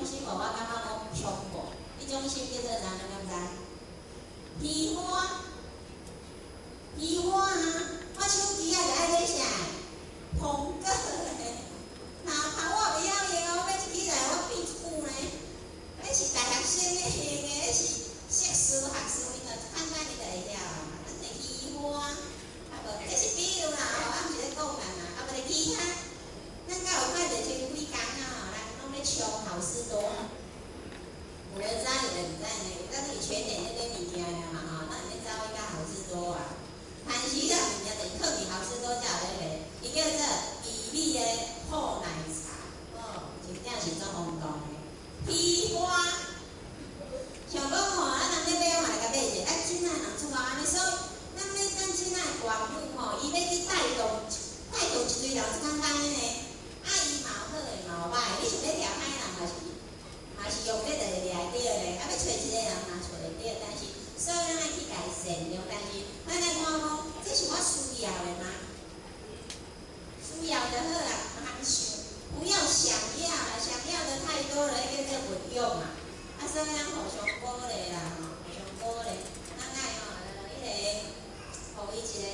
种心哦，我感觉讲恐怖，迄种心叫做啥？知知？皮花，皮花啊！我手机啊就爱咧啥？红个咧，头我袂晓用哦，要起来我变久呢。迄是大学生咧用的，迄是硕士学士，伊就看看你就会晓啊。咱是皮花，啊无，这是比如啦，我毋是咧讲人啦，啊无咧其他，咱敢有看着前几工啊，人拢咧冲好事多。有人知，有人毋知呢。但是伊全年迄个物件呀嘛吼，咱咧走伊甲好事多啊。但是迄个物件就是靠伫好事多才有咧卖，伊叫做薏米的厚奶茶，哦，真正是足轰动的。皮花，像讲吼，咱人咧买，我嘛来甲买者，啊，真仔人出外安尼，所以咱真仔的官府吼，伊要去带动一堆人简单呢。啊，伊嘛好诶，嘛有歹，你想要抓歹人嘛是用这个来对咧，啊，要找一个人嘛找会到，但是所以咱爱去家善良，但是咱来看讲，这是我需要的吗？需要就好啦，唔通想，不要想要啦，想要的太多了，迄个不用嘛。啊，所以咱互相鼓励啦，吼，互相鼓励，咱爱吼，迄个，互伊一个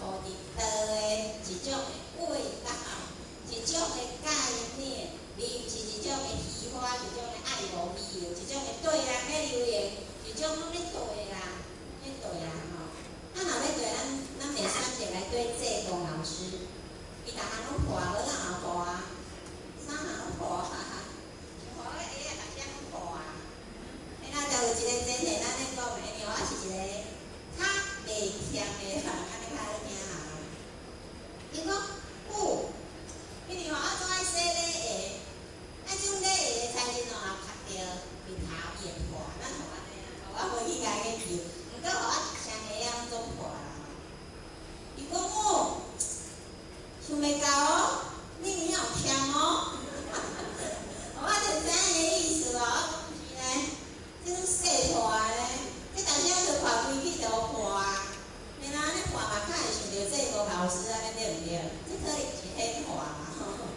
互伫道的一种的味道，一种的概念，而毋是一种的喜欢，一种的爱无味，一种的对人咧留言，一种拢咧对啦，咧对啦吼。咱若要对咱袂选择来对济公老师，伊逐项拢破，无咱也破啊，啥项拢破啊，像我个鞋啊，逐项拢破啊。迄咱就有一个真诶，咱咧讲诶，因为我是一个较袂欠诶人，安尼较好听啦。伊讲，因为吼我总爱洗礼鞋，啊，种礼鞋才真哦，若磕着面头伊会破，咱互安尼啊，我无去甲伊救，毋过互我双鞋啊拢总破啦。伊讲想袂到哦，你有影有欠哦，我就知影伊个意思咯，我讲是呢，这种洗破咧，这逐项就破规矩就破啊。你若安尼破嘛，较会想着济公老师安尼对毋对？这可能是显化嘛吼。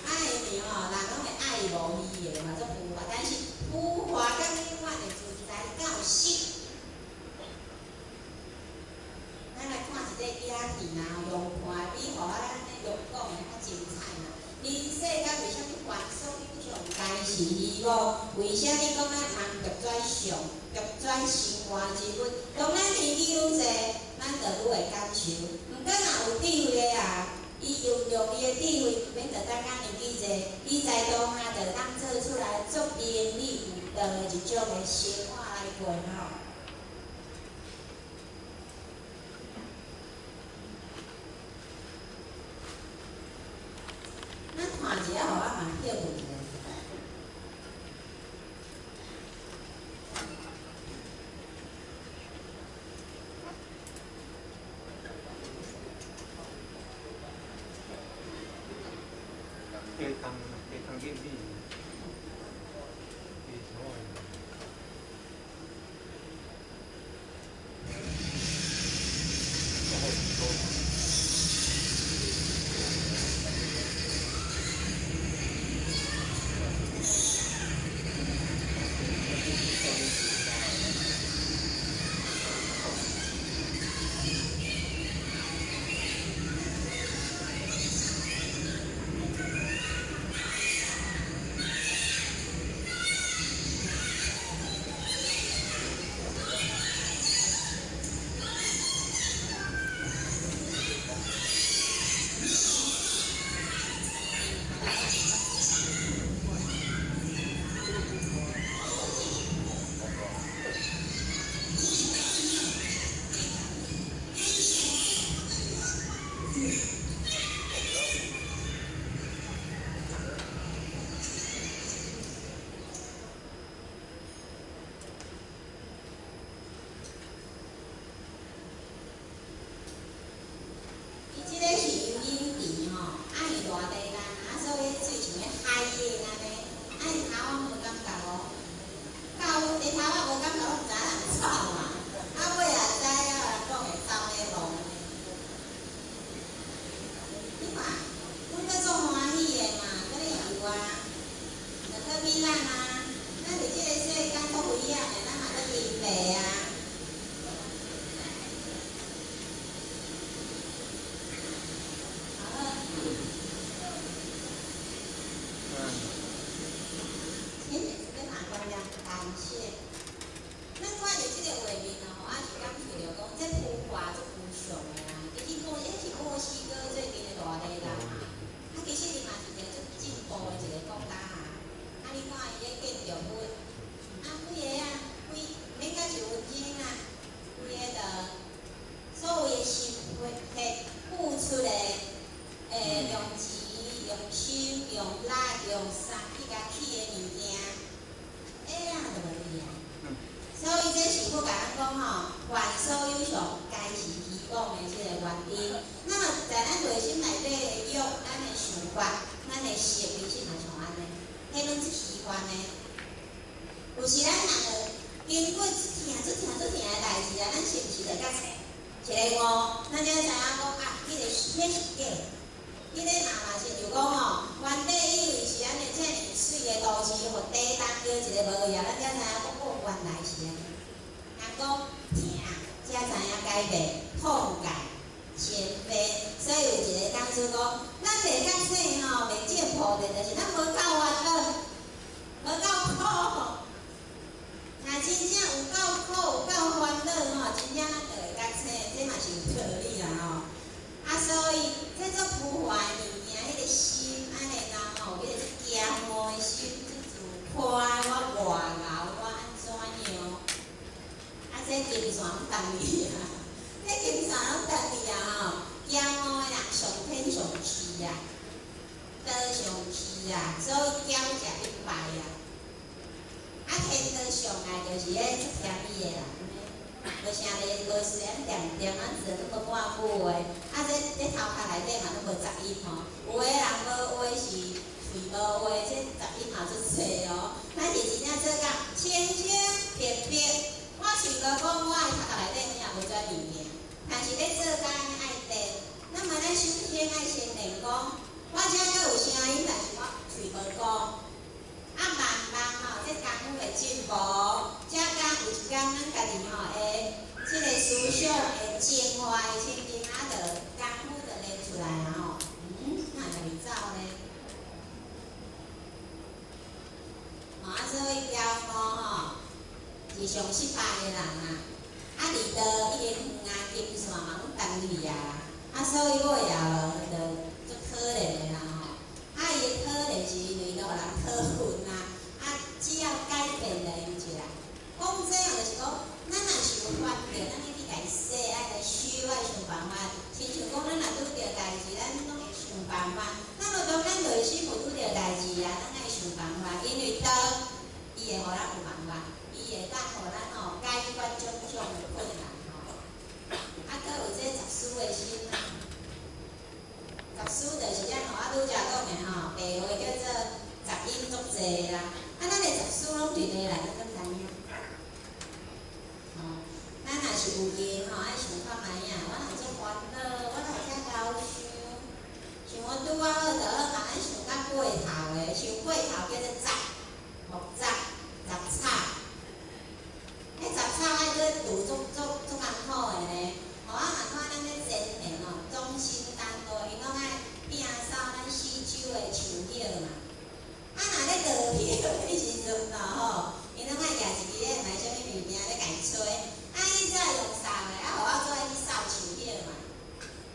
啊，因为吼，人拢会爱无伊的嘛，做浮华，但是浮华甲永远的存在到死。咱来看一个影片啦，用看比互咱咧用讲的较精彩啦。人世间为虾米凡所有上该是义务？为虾米讲咱通越转上，越转生活之本？当咱年纪愈侪，咱就愈会感受。毋过若有智慧的啊，伊运用伊的智慧，免着咱甲年纪侪，伊在当下就当做出来足便利有道的一种的生活来过吼。咱看一下，互我嘛歇问者。tăng game đi thôi. 现。咱看着即个画面哦，我是感觉着讲，这浮华足无常的啦。其实迄是墨西哥最近的大地啦。其实伊嘛是一个足进步的一个国家啊。你看伊咧建筑物，规个免讲是文青啊，规个所有的心血付出的，用钱、用心、用力、用啥去甲起的物件，就无去啊。所以这是要甲咱讲吼，凡所有上该是希望的即个原因。那么在咱内心内底的欲，咱的想法，咱的行为是若像安尼，迄拢是虚幻的。有时咱人经过出疼的代志啊，咱是毋是着甲找一个误，咱才知影讲啊，迄是假。迄个嘛是就讲吼，原底以为是安尼遮尔水的都市，互地当叫一个无业，咱才知影讲哦，原来是安尼。人讲疼，才知影改变，痛改前非。所以有一个讲出讲，咱袂甲说吼，袂进步的，就是咱无够烦恼，无够苦。若真正有够苦，有够烦恼吼，真正咱就会甲说，这嘛是有道理啦吼。所以这种浮华的物件，迄个心安尼人吼，迄个骄傲的心，自夸我外貌，我安怎样？这金线拢等你啊！这金线拢等你啊吼！骄傲的人上天上气啊，道上气啊，所以骄食一败啊！天道上来就是咧出甜伊的啦。无啥咧，无虽然点仔字都无半句话，这头壳内底嘛都无杂音吼。有的人无话是嘴无话，这杂音嘛足济哦。咱是真正做甲清清白白。我想着讲，我的头壳内底有影无遮物件，但是咧做甲安尼爱地。那么咱首先爱先练讲，我遮阁有声音，但是我嘴无讲。慢慢吼，这功夫会进步。遮敢有一天咱家己吼会，即个思想会净化的清净，就功夫就练出来啊吼。哪会走呢？所以骄傲吼是上失败的人啊。二道已经远啊，金线嘛拢等你啊。所以我也就足可怜的啦吼。伊的可怜是因为互人讨厌啊。只要改变就用一下。讲这样就是讲，咱若是有烦恼，咱要去家己洗，爱来修，爱想办法。亲像讲，咱若拄着代志，咱拢会想办法。那么当咱内心有拄着代志啊，咱爱想办法，因为刀伊会互咱有办法，伊会当互咱吼解决种种的困难吼。佫有这读书的心啊，读书就是咱吼拄则讲的吼，白话叫做杂音足济啦。咱的读书拢伫咧内底怎知影？咱若是有闲吼，爱想看卖影，我若足烦恼，我若遮高想，像我拄好就好嘛，咱想到过头的，想过头叫做杂，复杂、杂草。迄杂草爱去除足艰苦的呢。我嘛看咱咧前面吼，中心单多，伊拢爱摒扫咱四周的树叶嘛。若咧落雨迄时阵咯吼，伊拢爱举一支咧，买啥物物件咧家吹。伊只用扫的，互我做爱去扫树叶嘛。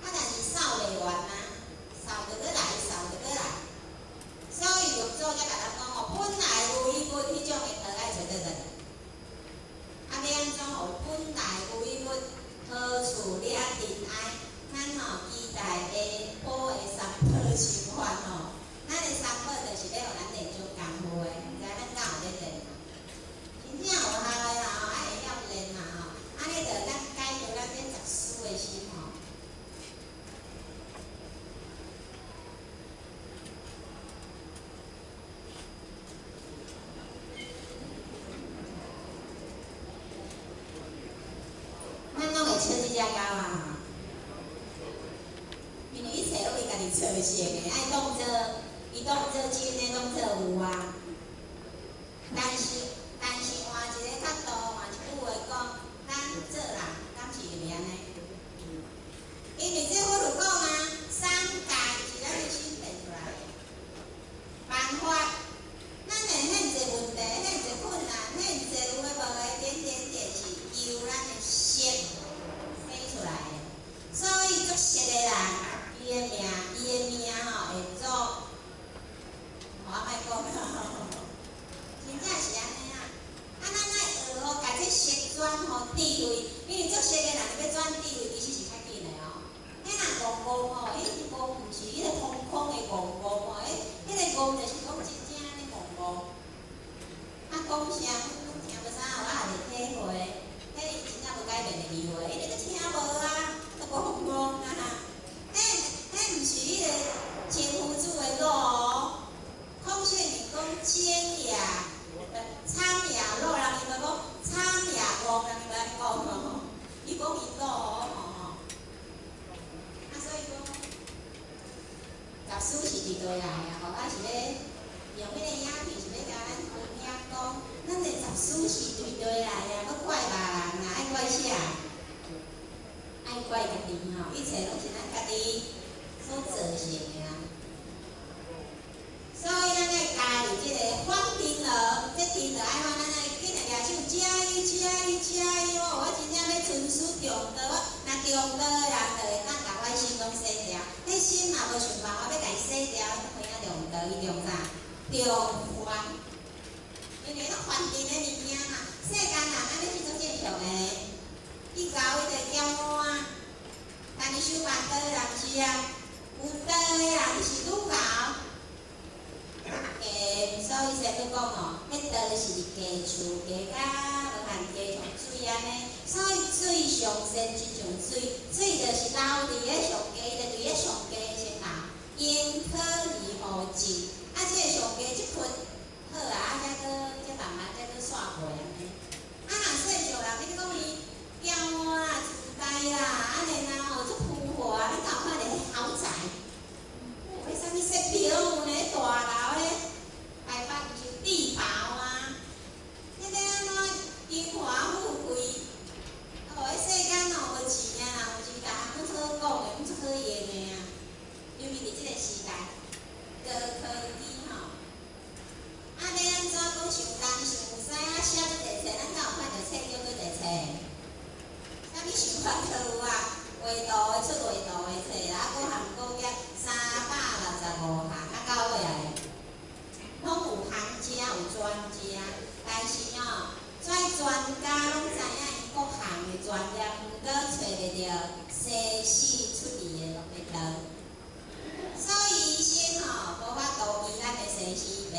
但是扫袂完啊，扫着搁来，扫着搁来。所以六祖才甲咱讲吼，本来有一物，迄种的桃爱找倒来。要安怎互本来有一物，好处掠人爱？咱吼期待下补的三宝循环吼。咱的三宝就是要互咱练出功夫的，毋知咱敢有咧练啊？真正有效的啦吼，爱会晓练啦吼，安尼就咱解决咱这读书的心吼。咱拢会笑即只狗啊，因为伊找拢伊家己找成的，爱当做。伊当做真诶，当做有啊。但是换一个角度，换一句话讲，咱做人敢是会安尼？因为这我就讲啊，三界是咱的心变出来的。办法，咱会很侪问题，很侪困难，很侪思中道，若中道的人就会当甲我心拢洗掉。迄心若无想办法要甲伊洗掉，迄影中道，伊中啥？中烦。因为咱环境的物件嘛，世间人安尼是做正常的。伊搞伊就骄傲，但是修办道的人是啊，有道的人是愈搞。所以先去讲哦，迄道是家厝家甲无限家像水安尼，所以水上善即像水，水就是留伫咧上家，伊就伫咧上家先留，因可以互尽。啊，即个上家即群好啊，才搁慢慢才搁煞过安尼。啊，若世俗人，你讲伊骄傲啦、自大啦，安尼啦吼，足浮华，你敢有看着迄豪宅？为啥物设备拢有呢？大楼咧？台北毋是地堡啊，迄个安怎荣华富贵？哦，迄世间哦无钱啊，有钱，逐项拢好讲的，拢足好用的啊。尤其伫即个时代，高科技吼，啊，要安怎讲上东上西啊，写做地册，咱敢有看着册叫做地册？啥物想法都有啊，画图的出画图的册啦，啊，各项各业365项，啊，到尾啊。拢有行家有专家，但是哦，跩专家拢知影伊各项的专业，毋过找袂着西死出离的道。所以医生吼无法度医咱的西死病，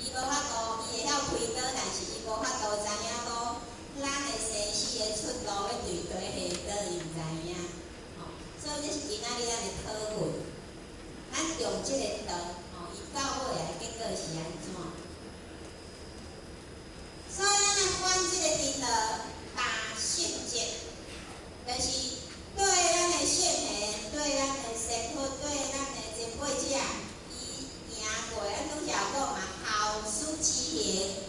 伊无法度，伊会晓开刀，但是伊无法度知影讲咱的西死的出路要对倒下倒，伊毋知影。吼，所以这是今仔日咱的讨论，咱用即个道。到尾啊，结果是安怎？所以咱来管即个题目，大圣节，就是对咱的圣贤、对咱的师傅、对咱的前辈者，伊行过，咱拄则有讲嘛，后师之行，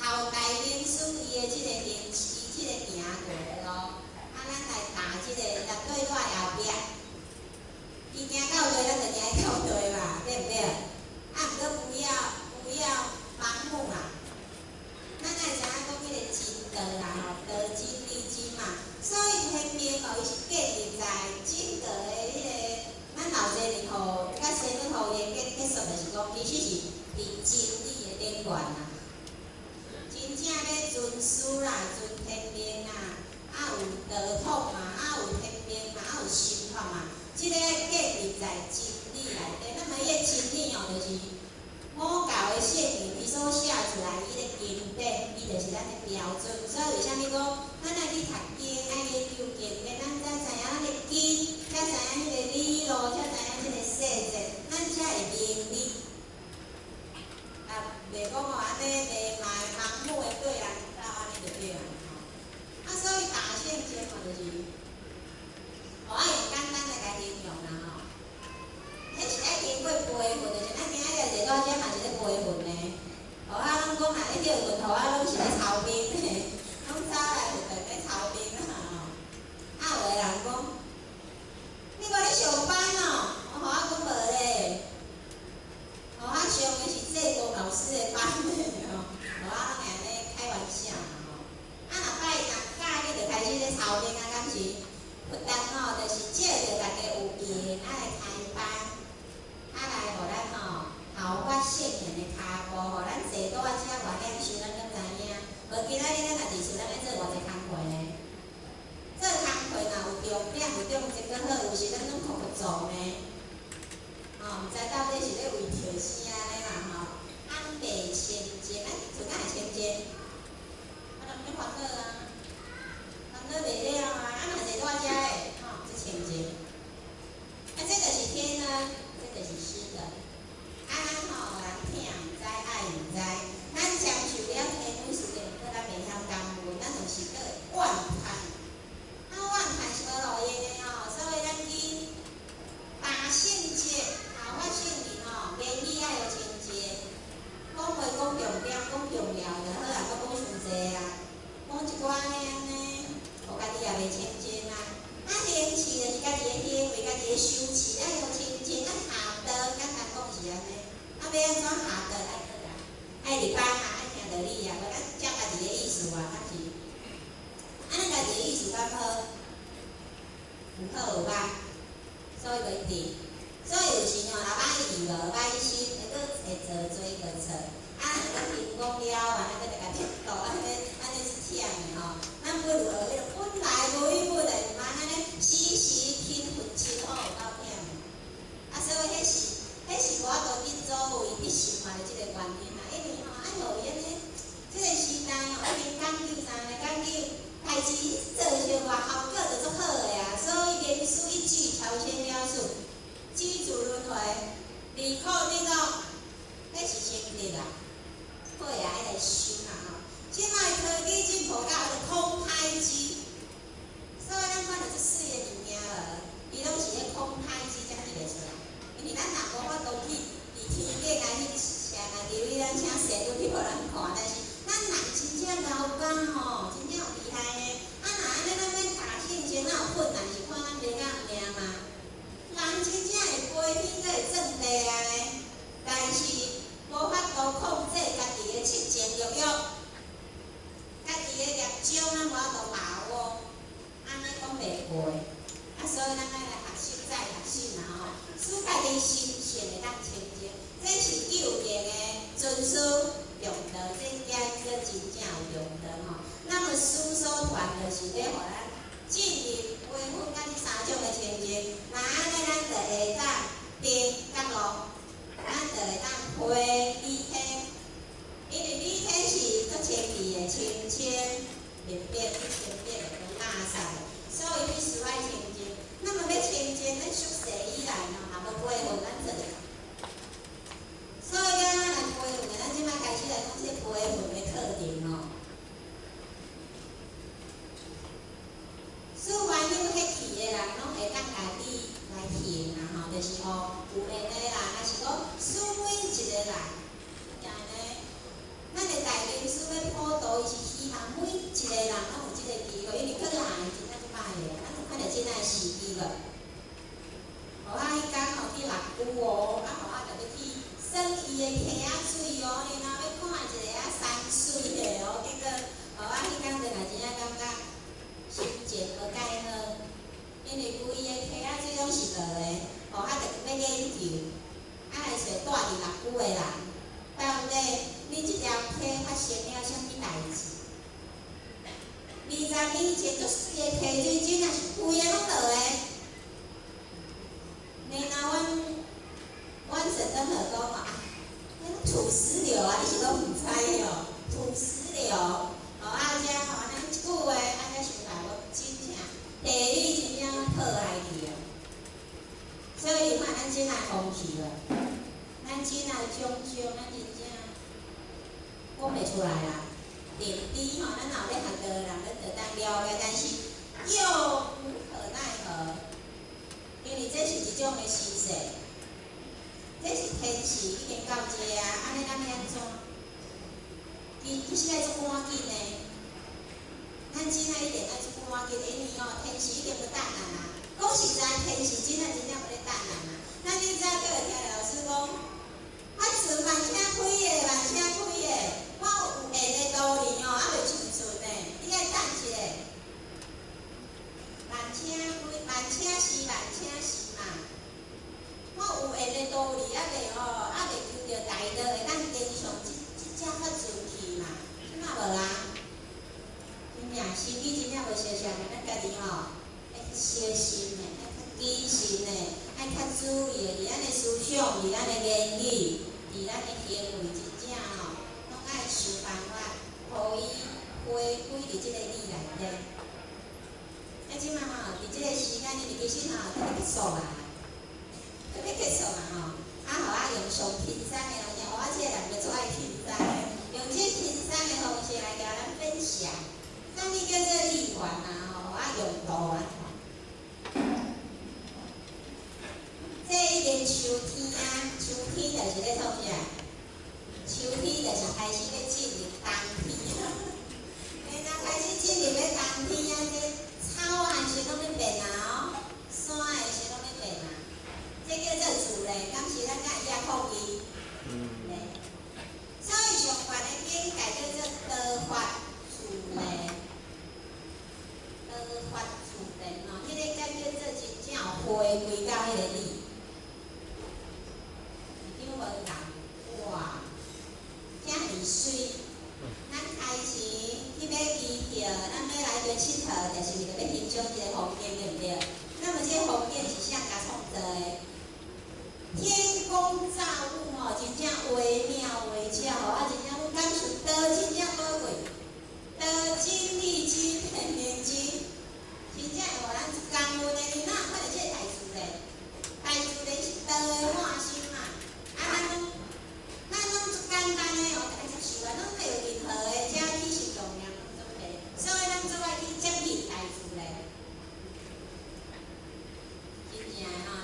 后代领师伊的即个行，伊即个行过的路，啊，咱来答即个，来对我后壁，伊行到对，咱就行到对嘛，对不对？啊，毋过不要盲目啦。咱爱知影讲迄个真道啦吼，道真理真嘛。所以天命吼，伊是建立在真道的迄个，咱老侪年吼，甲西方互伊结束，就是讲，其实是伫真理的顶端啦。真正咧尊师啦，尊天命啦，啊有道统嘛，啊有天命嘛，啊有心法嘛，即个建立在真理内底。那么伊个真理哦，就是五教的圣言，伊所写出来伊个经典，伊就是咱的标准。所以为啥物讲，咱爱去读经，爱研究经典，咱才知影咱的经，才知影迄个理路，才知影迄个细节，咱才会明理。啊，袂讲哦，安尼袂盲目的对人走，安尼就对啦吼。啊，所以大圣节嘛，就是，我爱用简单来甲形容啦吼。迄是爱经过培训，就是咱今仔日坐到遮嘛是咧培训呢。互仔拢讲若咧钓鱼，互仔拢是咧操兵的，拢走来就在咧操兵啦吼。啊，有个人讲，你无咧上班哦？我互仔讲无咧，互仔上的是制度老师的班的吼。互仔拢安尼开玩笑嘛吼。啊，若拜六假日就开始咧操兵啊，敢是？不但吼，就是借着大家有缘，啊来开班。啊来，互咱吼效法圣贤的脚步，互咱坐倒啊遮偌点时，咱才知影。无今仔日咱若伫厝，咱咧做偌济工课呢？做工课若有重点，有重质搁好，有时咱拢酷做呢。毋知到底是咧为着啥咧啦吼？安倍千金，咱厝敢会千金？咱毋免烦恼啊，烦恼袂了啊。啊，若坐倒遮诶，吼，这千金。啊，这就是天恩。这就是师德，啊，咱吼人听毋知，爱毋知，咱享受了天恩时阵，搁咱袂晓感恩，咱就有好有歹，所以袂定。所以有时吼，老板伊无歹心，会搁会做做个做，啊，咱人工了，完了搁来甲贴倒，安尼是忝的吼。咱不如迄个本来如意本来嘛，安尼时时勤奋亲好有够忝的。啊，所以迄是我都伫做为必实化的即个原因啦。因为吼，爱互伊安尼，即个时代吼，一边讲究啥呢？讲究代志做出来效果就足好的啊，所以言书一句，超前了事。机主轮回，离苦得乐，迄是真理啦。好呀，爱来修啦吼。即摆科技进步到空拍机，所以咱看到即水的物件了，伊拢是迄空拍机才摕得出来。因为咱若无法度去伫天顶来去请啊，伫位咱请神都去互人看，但是咱人真正高干吼，真正有厉害的。啊，若安尼咱免查性情，哪有困难是看咱袂甲命嘛。人真正会飞天，会种地啊呢，但是无法度控制家己的七情六欲，家己的业障咱无法度把握，安尼讲袂过。啊，所以咱爱来学习再学习啦吼，使家己心性会当清净，这是有形的遵守用道，这件个真正有用道吼。那么书所传就是咧，互咱进入恢复咱即三种的清净，那安尼咱就会当定觉落，咱就会当回理体，因为理体是足清气的，清清明白，清白的无垃圾的，所以必须爱清净。那么要清净，咱宿舍以来吼，若要恢复咱做袂到。所以咱来恢复，咱即摆开始来讲这恢复的课程吼。所以迄去的人拢会当家己来行啦吼，就是吼有缘的人，还是讲顺每一个人，然后呢，咱的大经书要普渡，伊是希望每一个人拢有即个机会，因为可能真正歹的，咱有看到即个时机无？互我迄天吼去落雨哦，啊，互我就要去耍伊的溪仔水哦，然后要看一个啊山水的哦，结果互我迄天就来真正感觉。心情无解好，因为规个溪仔水拢是落的，互我着要研究，啊来找住伫落雨的人，到底你即条溪发生了啥物代志？20年前足水的溪水，真正是规个拢落的。然后阮婶婶就讲啊，迄土石流啊，你是拢毋知哦，土石流，啊遮吼安尼一句话，安尼想来无真正地理真正好来去哦。所以你看咱真爱风气了，咱真爱种种，咱真正讲袂出来啦。定低吼，咱若要学到的人，咱就当了解，但是又无可奈何，因为这是一种的时势，这是天时已经到这啊，安尼咱要安怎？其实爱足赶紧的，咱真爱一定爱足赶紧的，因为吼天时已经要等咱啦。讲实在，天时真正无咧等咱啦。咱你知叫会听老师讲，啊船慢车开的，慢车开的，我有缘的道理哦，还袂顺顺的，你爱等一下。慢车开，慢车是慢车是嘛。我有缘的道理，还袂吼，还袂求着大道会当经常即只较顺气嘛，即嘛无啦。真正身体真正袂小心，咱家己吼爱较小心的，爱较谨慎的，爱较注意的，伫咱的思想，伫咱的言语，伫咱的行为，真正吼，拢爱想办法，互伊回归伫即个理内底。啊，即嘛吼，伫即个时间里，其实吼，都要结束啊，都要结束啊吼。啊，互我用上轻松的方式，我即个人就做爱轻松的，用即轻松的方式来甲咱分享。啥物叫做力环啊？吼，我用道啊。这已经秋天啊，秋天就是咧创啥？秋天就是开始咧进入冬天啊。现在开始进入咧冬天啊，这草啊是拢咧变啊哦，山诶是拢咧变啊。这叫做自然，敢是咱甲伊也抗议。所以上悬的境界叫做道法自然，道法自然吼，迄个叫做咱要来这佚佗，就是为着要欣赏这个风景，对不对？那么这个风景是谁甲创造的？天公造物哦，真正微妙微巧哦，啊，真正阮感受道真正宝贵，道金利金天天金，真正会互咱一工运的日哪看到这个大自然，大自然是道的化身嘛，啊，咱拢简单的哦，大家接受啊，拢没有任何的遮意识重量，对不对？所以咱做爱去接近大自然。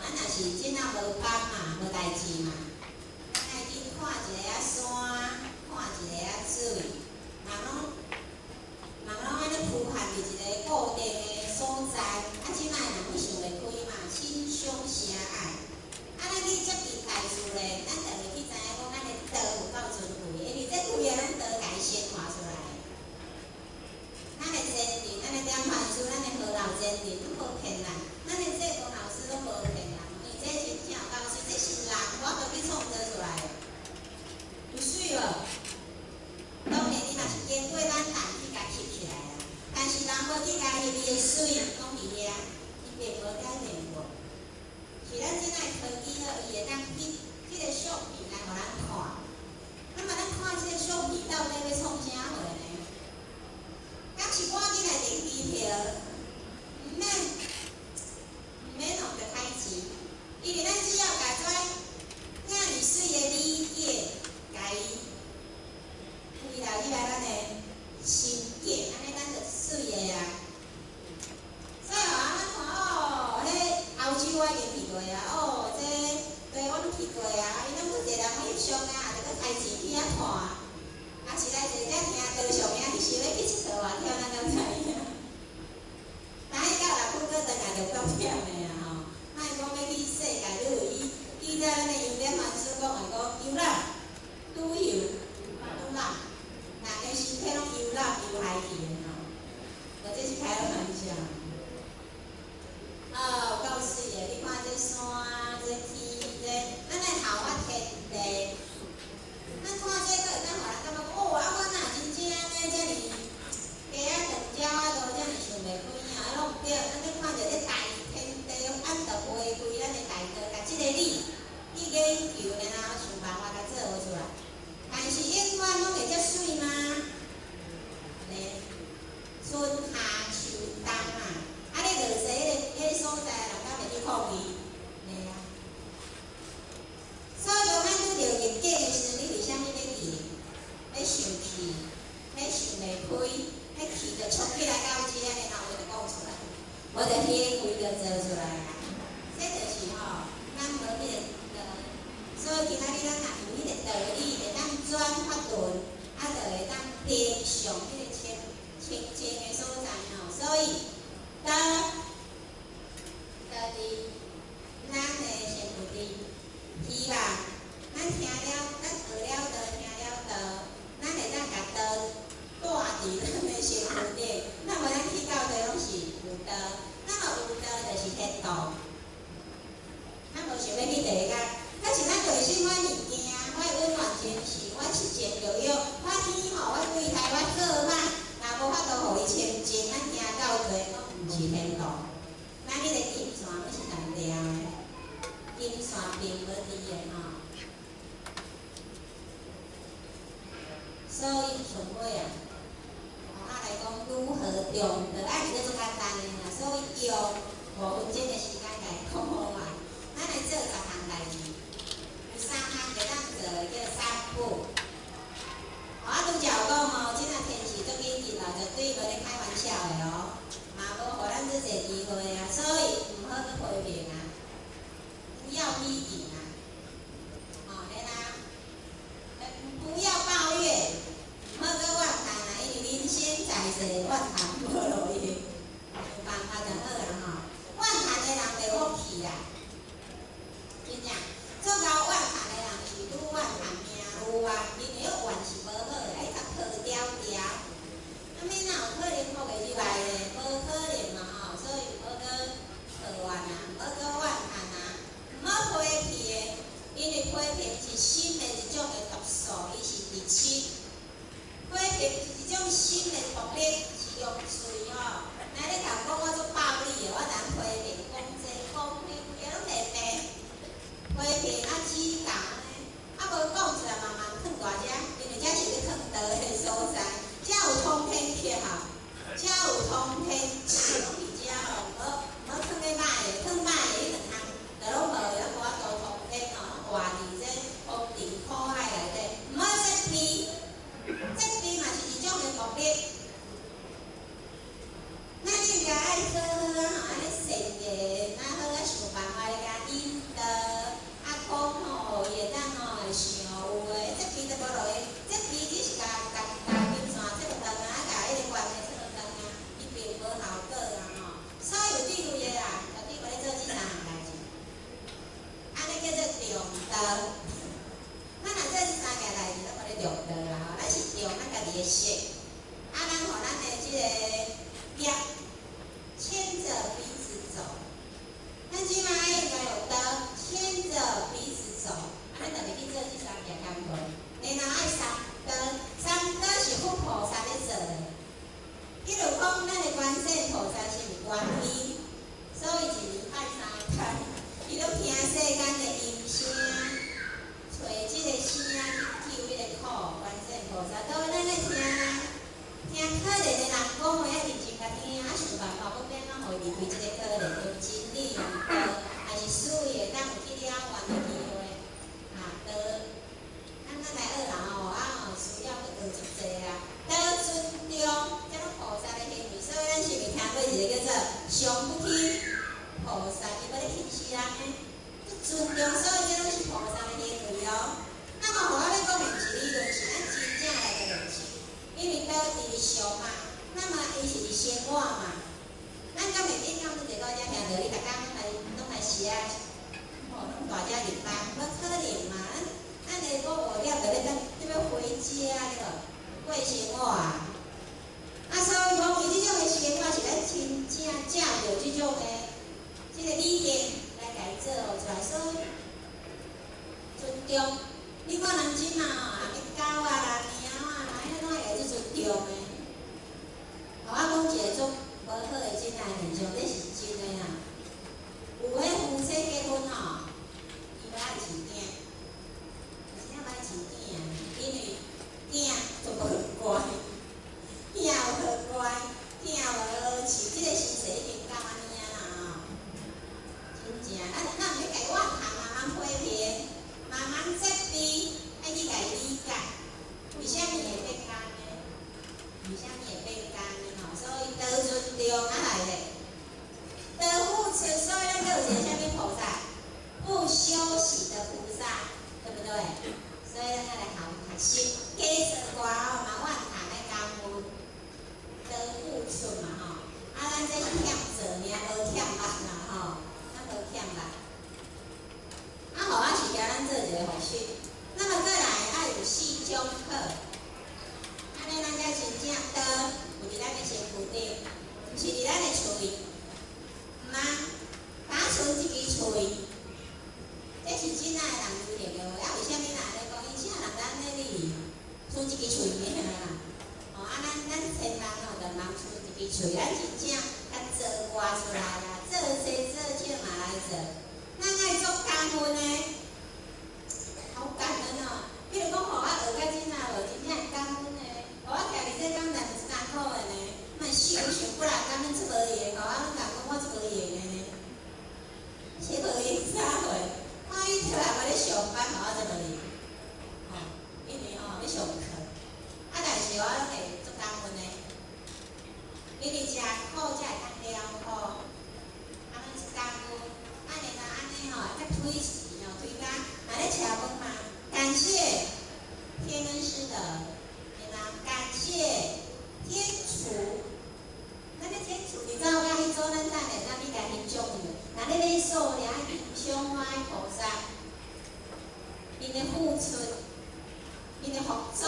咱若是真正无班嘛，无代志嘛，咱爱去看一个山，看一个水，人拢安尼浮汉伫一个固定的所在，啊，即摆人会想袂开嘛，心胸狭隘。啊，咱去接近大自然，咱就会去知影讲咱的道有够尊贵，因为这贵啊，咱道家显化出来。咱的前人，咱的典范师，咱的好老前人，拢无骗人，咱的这公老师拢无骗人。这真正有够水，这是人我都去创造出来的，有水无？当然你嘛是经过咱人去甲吸起来啦，但是人无去甲伊的水拢伫遐，伊并无改变过。是咱即摆科技好，伊会当去个相片来互咱看。那么咱看即个相片到底要创啥货呢？敢是赶紧来订机票，毋免弄着开钱。因为咱只要甲遮遐尼水的理解，甲伊开来咱的心境，安尼咱就水的啊。所以咱看哦，迄欧洲我已经去过啊，哦，这台湾去过啊，伊拢做一个人翕相啊，就搁开钱去遐看，啊是来坐遮听道上名，是想要去佚佗外忝，咱敢知影？哪迄到6分钟转来就够忝的啊吼。莫讲要去世界旅游，伊在咱的优点凡事讲会讲游览、旅游、游览，人的身体拢游览游来去的吼，无这是开玩笑。有够水的，你看这山、这天、这咱来效法天地，咱看这个会当互人感觉哦，啊，我若真正呢，遮尔鸡仔两鸟仔都遮尔想袂开啊，拢毋对，咱咧看着这大天地按着花开，咱的大道，甲即个理去研究，然后想办法甲做好出来。但是永远拢会遮水吗？咧，春夏秋冬啊，啊咧落雪迄个所在，人敢会去抗议？咧啊。所以讲，咱拄着逆境的时阵，你为虾米要记？要生气，要想袂开，迄气着冲起来到遮，然后我就讲出来，我就迄个开着做出来啊。这就是吼，咱无迄个道，所以今仔日咱若有迄个道理，会当转法轮，啊，就会当平常迄个清净的所在吼。所以道，伫咱的身躯里，希望咱听了，咱学了道，听了道，咱会当甲道带伫咱的身躯里。那么咱去到地拢是有道，那么有道就是天道。咱无想要去第一间，但是咱内心我物件，我温暖真实，我七情六欲，我天吼，我对待我做歹，若无法度互伊清净，咱行到底拢毋是天道。咱迄个金线拢是干掉的，金线并无伫的吼。所以上尾啊，来讲如何用，就爱是咧做简单的啦，所以用5分钟的时间来讲好嘛。咱来做10项代志，有3项会当做叫3步。我拄则有讲吼，即个天气足紧热啦，绝对无咧开玩笑的哦，嘛无互咱遮济机会啊，所以毋好去批评啊，不要批评啊，吼咧啦，不要抱怨，毋好去怨叹啊，因为人生在世，怨叹无路用，有办法就好啦吼。怨叹的人就福气啦。真正做到怨叹的人是愈怨叹命愈怨，因为迄怨是无好的，爱甲抱条条。啊，免哪有可能福会入来咧？无可能嘛吼，所以毋好搁抱怨啊，毋好搁怨叹啊，毋好批评的，因为批评是心的一种的毒素，伊是入侵。批评是一种心的毒力，是用嘴哦。那你头讲我做暴力的，我当批评讲这讲那，伊拢袂白，批评啊指教呢，啊无讲出来慢慢囥大只，因为这是咧囥道的所在，遮有通天桥，遮有通天桥拢伫遮哦，无囥咧歹的，囥歹的迄两项，就拢无，咱无法度通天哦，活伫这风尘苦海内底，毋好这边，这边嘛是一种的目的。咱应该爱好好啊，吼，安尼善业，咱好啊想办法来甲引导，啊讲吼会当吼会想有诶，这边都无落去，这边只是甲金线切落长啊，甲迄个关系切落长啊，伊并无效果啊吼。所以有智慧诶人，有智慧咧做即三项代志，安尼叫做中道。咱若做即三件代志，咱无咧中道啦吼，咱是中咱家己诶识，啊咱互咱诶即个业。牵着彼此走，咱即摆应该有道，牵着彼此走，咱就袂去做即三件工课。然后爱三道，三道是佛菩萨咧做的。比如讲，咱的观世菩萨是观音，所以一年拜三天，伊拢听世间的音声，找即个声去救迄个苦观世菩萨，都咱咧听可怜的人讲话，要认真甲听，啊想办法要变怎互伊离开即个可怜，用真理用道，还是属于会当有去了完的机会，道，咱来学人吼，需要去学一济啊，道尊重，这种菩萨的行为，所以咱是毋是听过一个叫做上不起菩萨，伊要咧轻视人诶，尊重，所以这拢是菩萨的行为哦。那么，互我咧讲明一理论是咱真正来个认识。因为道伫上嘛，那么伊是伫生活嘛，咱敢会变讲你坐到遮听着，你逐工拢来写，吼，拢大遮入班，无可能嘛。咱下晡学了就要回家了，过生活啊。所以讲伊即种的生活是咱真正借着即种的即个理念来家做出来，所以尊重。你看人真啊，后面狗啊啦、猫啊啦，迄种会去尊重的。我讲一个种无好的真爱现象，这是真的啦。有迄夫妻结婚吼，伊要爱饲囝，真正爱饲囝啊，因为囝就无乖，囝有好乖，囝无好饲，即个时势已经到安尼啊啦吼。真正，咱毋免家怨叹，慢慢批评。慢慢责备，爱去家理解，为虾米会变干呢？为虾米会变干呢？吼，所以道尊重啊来咧，道付出，所以咱叫有一个虾米菩萨，不休息的菩萨，对不对？所以咱要来学习，加做歌哦，嘛怨叹来感恩，道付出嘛吼，咱这是欠做尔，无欠力啦吼，咱无欠力。互我是教咱做一个复习，那么再来爱有四种课，安尼咱才真正道有伫咱的身躯顶，毋是伫咱的喙，毋通打剩一支喙，这是真爱人有定的。啊，为虾米人咧讲？伊啥人咱咧哩剩一支喙咩啦？咱千人吼，就人剩一支喙，咱真正甲做活出来啦，做生做笑嘛来做。咱爱做工分呢，好感恩哦。比如讲，互我学到真啊，无真正会感恩呢。互我听你这讲，但是艰苦的呢，莫想不然感恩出无用，互我拢讲我出无用的呢，是无用啥货？我伊出来要咧上班，互我做无用，吼，因为吼要上课，但是我拢会做工分的，因为食苦才会当了苦，是工分。安尼吼，再推洗哦，推干，咧吃饭嘛，感谢天恩师的，感谢天主。咱咧天主，你知道甲迄做咱等下咱你家欣赏的，那你咧数了欣赏我的菩萨，因的付出，因的服助，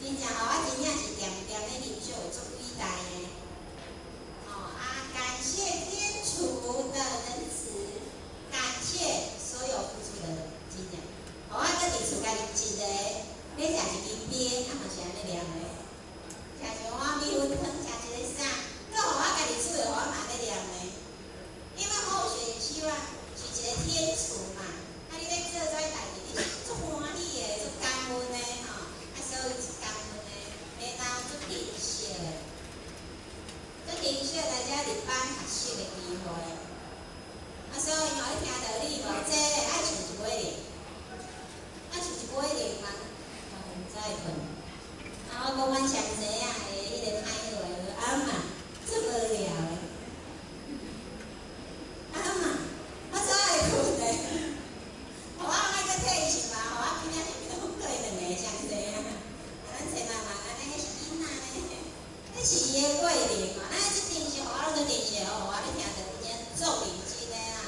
真正互我真正是点点咧欣赏，会足伟大的。感谢天主的仁慈，感谢所有付出的精神。我搁伫厝家己一个，要食一支饼，嘛是安尼念的，食一碗米粉汤。无阮上济啊，迄个态度的阿嬷，真无聊的。阿嬷，我早会困的，互我莫搁退休啊，互我今仔日拢过2个上济啊。咱找妈妈安尼是囡仔呢，迄是伊的过程哦。咱即电视，互我拢做电视哦，互我咧听着真正做认真的啦。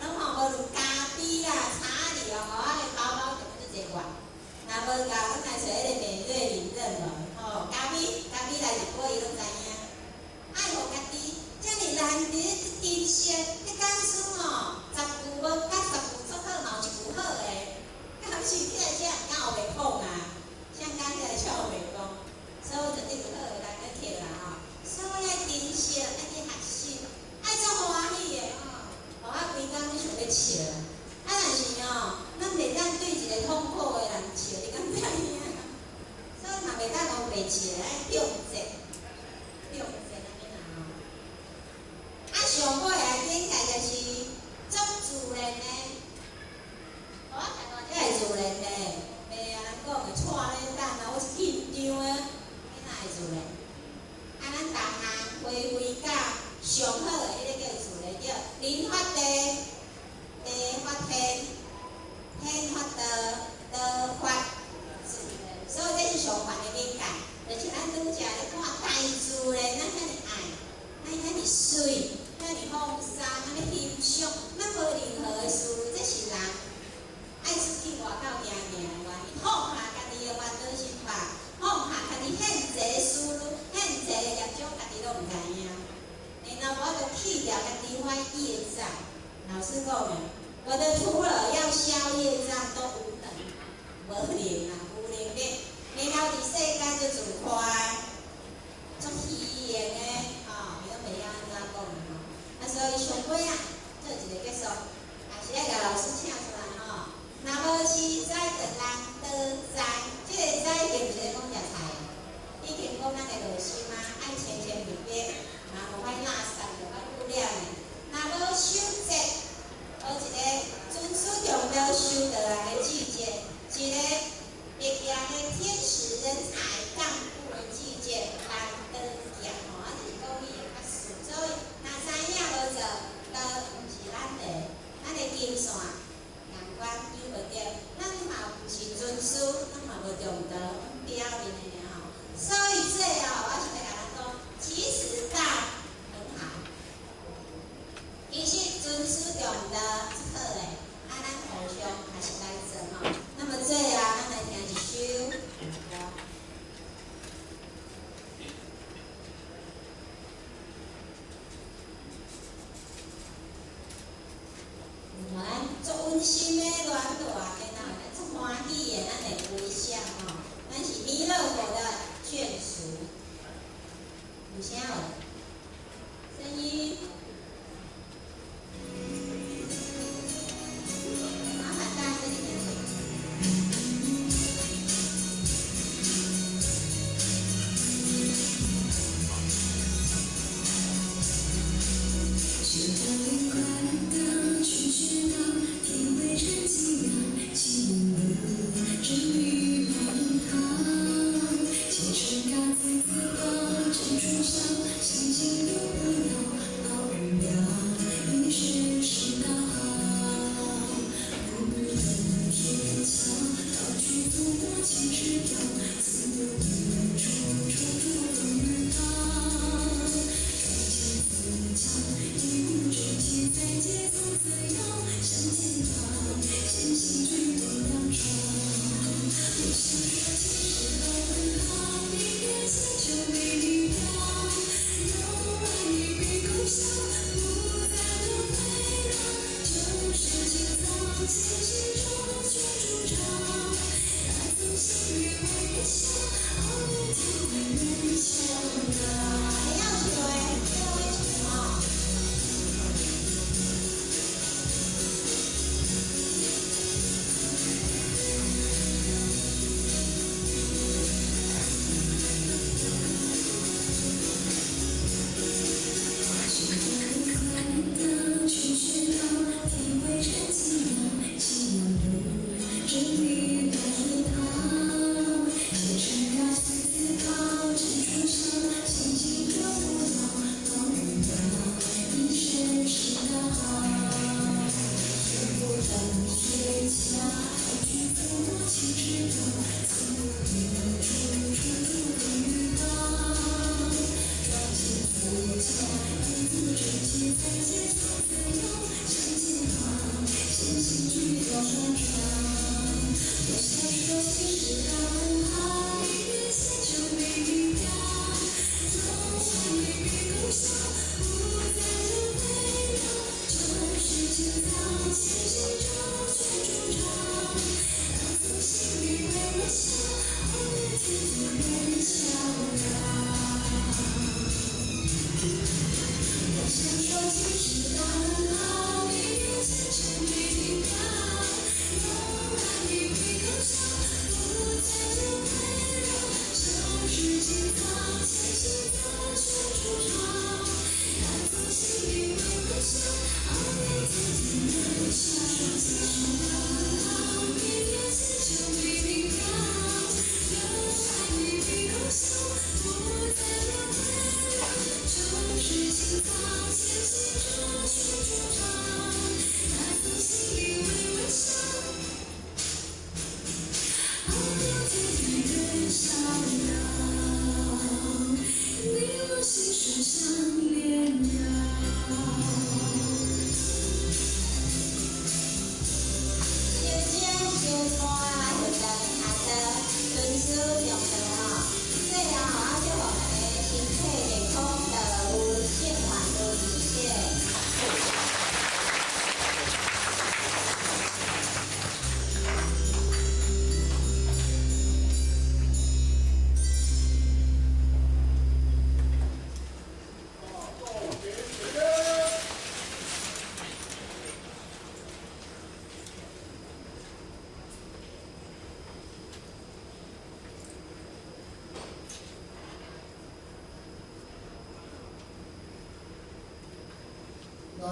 拢吼无论咖啡啦、茶里哦，互我的包包全部做一罐。若无够，咱来找迄个美瑞领认无？吼，咖啡来一杯伊拢知影。爱互家己遮尔难得珍惜，迄讲书哦，10句无甲10句做好，嘛有1句好的。敢是起来遮敢有袂讲啊？谁敢起来遮有袂讲？所以我绝对有好的人咧摕啦吼。所以爱珍惜，爱去学习，爱做欢喜的吼。互我规工咧想要笑。但是哦，咱袂当对一个痛苦的人笑，你敢知影？所以嘛袂当讲袂笑，爱用责，用责安尼啦吼。啊，上尾来顶个就是做自然的，互我听到这个自然的，袂啊人讲的错咧等啊，我是紧张的，你哪会自然？啊，咱逐项恢复到上好的，迄个叫自然，叫灵发地。地发天，天发地发自然，所以这是上悬的境界。就是咱拄则咧看大自然，咱遐尼爱，咱遐尼水，遐尼风沙，遐尼欣赏，咱无任何的思虑，这是人爱出去外口行行的原因。放下家己的烦恼心吧，放下家己现济思虑、现济的业障，家己拢毋知影。然后我就去掉家己遐业障。老师讲的，我的徒儿要消业障都无能，无能啊，无能力。然后伫世间就自快，足虚言的，吼，伊拢袂晓安怎讲的吼。啊，所以上尾啊，做一个结束，也是要甲老师请出来吼。若无施栽的人得栽，即个栽并毋是讲食菜，已经讲咱的内心啊，爱清清明白，然后无歹垃圾，无歹污染的。若无守节，无一个遵守中道修道人的季节，一个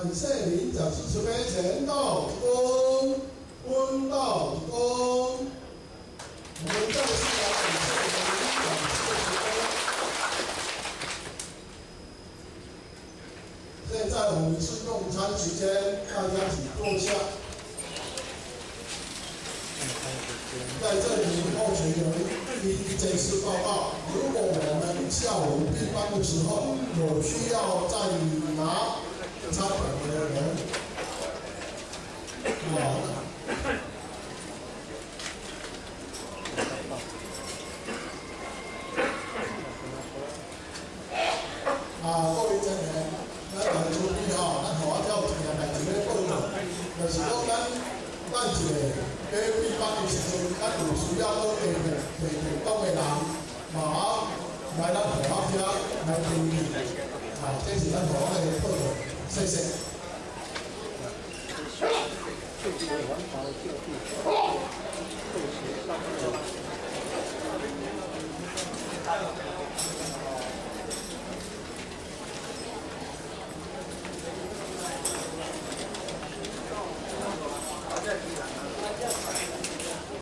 感谢您讲述慈悲前道公，温道公。我们再次来感谢您讲述慈悲。现在我们是用餐时间，大家请坐下。在这里候选人依这次报告，如果我们下午闭班的时候有需要再拿餐本的人，各位真人，咱大家注意吼，咱互我跳一下来一个报告，就是讲咱一个要闭班的时阵，咱有需要到地方的人，嘛来咱互我遮来评议，这是咱互我的报告，谢谢。就地违反法的教育，